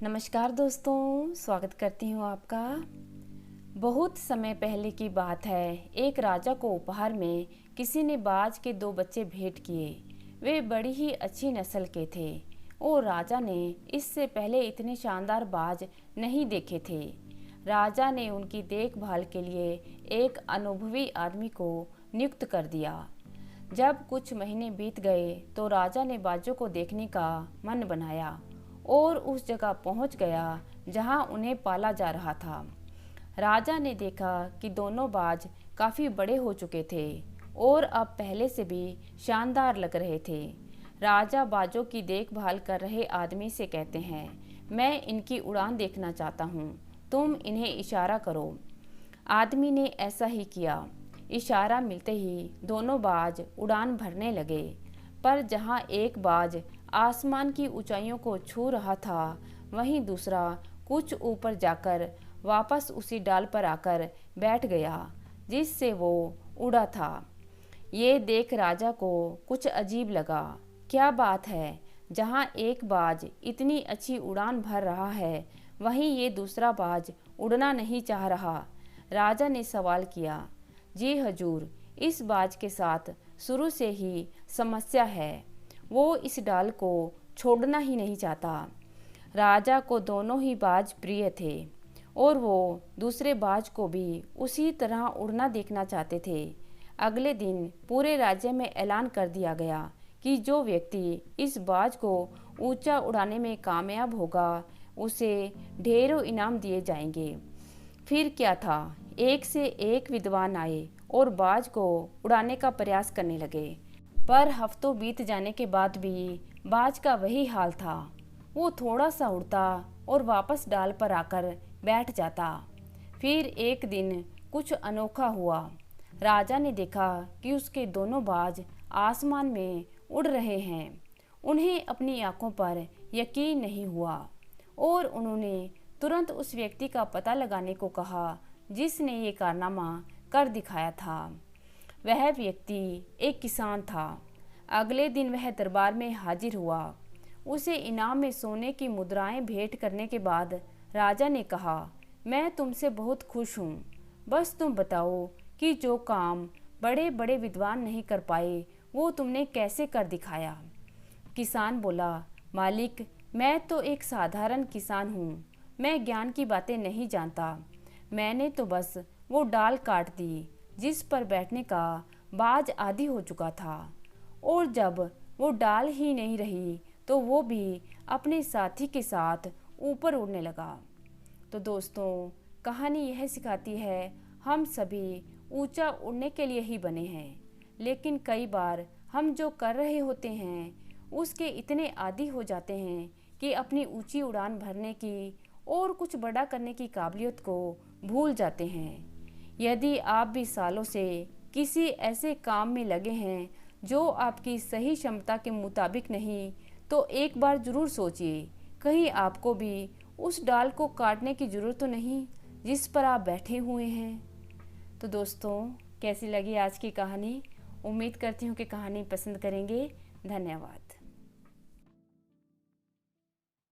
नमस्कार दोस्तों, स्वागत करती हूँ आपका। बहुत समय पहले की बात है। एक राजा को उपहार में किसी ने बाज के 2 बच्चे भेंट किए। वे बड़ी ही अच्छी नस्ल के थे और राजा ने इससे पहले इतने शानदार बाज नहीं देखे थे। राजा ने उनकी देखभाल के लिए एक अनुभवी आदमी को नियुक्त कर दिया। जब कुछ महीने बीत गए तो राजा ने बाजों को देखने का मन बनाया और उस जगह पहुंच गया जहां उन्हें पाला जा रहा था। राजा ने देखा कि दोनों बाज काफ़ी बड़े हो चुके थे और अब पहले से भी शानदार लग रहे थे। राजा बाजों की देखभाल कर रहे आदमी से कहते हैं, मैं इनकी उड़ान देखना चाहता हूँ, तुम इन्हें इशारा करो। आदमी ने ऐसा ही किया। इशारा मिलते ही दोनों बाज उड़ान भरने लगे, पर जहाँ एक बाज आसमान की ऊंचाइयों को छू रहा था, वहीं दूसरा कुछ ऊपर जाकर वापस उसी डाल पर आकर बैठ गया जिससे वो उड़ा था। ये देख राजा को कुछ अजीब लगा। क्या बात है, जहाँ एक बाज इतनी अच्छी उड़ान भर रहा है, वहीं ये दूसरा बाज उड़ना नहीं चाह रहा। राजा ने सवाल किया, जी हजूर, इस बाज के साथ शुरू से ही समस्या है। वो इस डाल को छोड़ना ही नहीं चाहता। राजा को दोनों ही बाज प्रिय थे और वो दूसरे बाज को भी उसी तरह उड़ना देखना चाहते थे। अगले दिन पूरे राज्य में ऐलान कर दिया गया कि जो व्यक्ति इस बाज को ऊंचा उड़ाने में कामयाब होगा, उसे ढेरों इनाम दिए जाएंगे। फिर क्या था, एक से एक विद्वान आए और बाज को उड़ाने का प्रयास करने लगे, पर हफ्तों बीत जाने के बाद भी बाज का वही हाल था। वो थोड़ा सा उड़ता और वापस डाल पर आकर बैठ जाता। फिर एक दिन कुछ अनोखा हुआ। राजा ने देखा कि उसके दोनों बाज आसमान में उड़ रहे हैं। उन्हें अपनी आंखों पर यकीन नहीं हुआ और उन्होंने तुरंत उस व्यक्ति का पता लगाने को कहा जिसने ये कारनामा कर दिखाया था। वह व्यक्ति एक किसान था। अगले दिन वह दरबार में हाजिर हुआ। उसे इनाम में सोने की मुद्राएं भेंट करने के बाद राजा ने कहा, मैं तुमसे बहुत खुश हूँ। बस तुम बताओ कि जो काम बड़े बड़े विद्वान नहीं कर पाए, वो तुमने कैसे कर दिखाया। किसान बोला, मालिक, मैं तो एक साधारण किसान हूँ। मैं ज्ञान की बातें नहीं जानता। मैंने तो बस वो डाल काट दी जिस पर बैठने का बाज आदी हो चुका था, और जब वो डाल ही नहीं रही तो वो भी अपने साथी के साथ ऊपर उड़ने लगा। तो दोस्तों, कहानी यह सिखाती है, हम सभी ऊंचा उड़ने के लिए ही बने हैं, लेकिन कई बार हम जो कर रहे होते हैं उसके इतने आदी हो जाते हैं कि अपनी ऊंची उड़ान भरने की और कुछ बड़ा करने की काबिलियत को भूल जाते हैं। यदि आप भी सालों से किसी ऐसे काम में लगे हैं जो आपकी सही क्षमता के मुताबिक नहीं, तो एक बार ज़रूर सोचिए, कहीं आपको भी उस डाल को काटने की ज़रूरत तो नहीं जिस पर आप बैठे हुए हैं। तो दोस्तों, कैसी लगी आज की कहानी? उम्मीद करती हूँ कि कहानी पसंद करेंगे। धन्यवाद।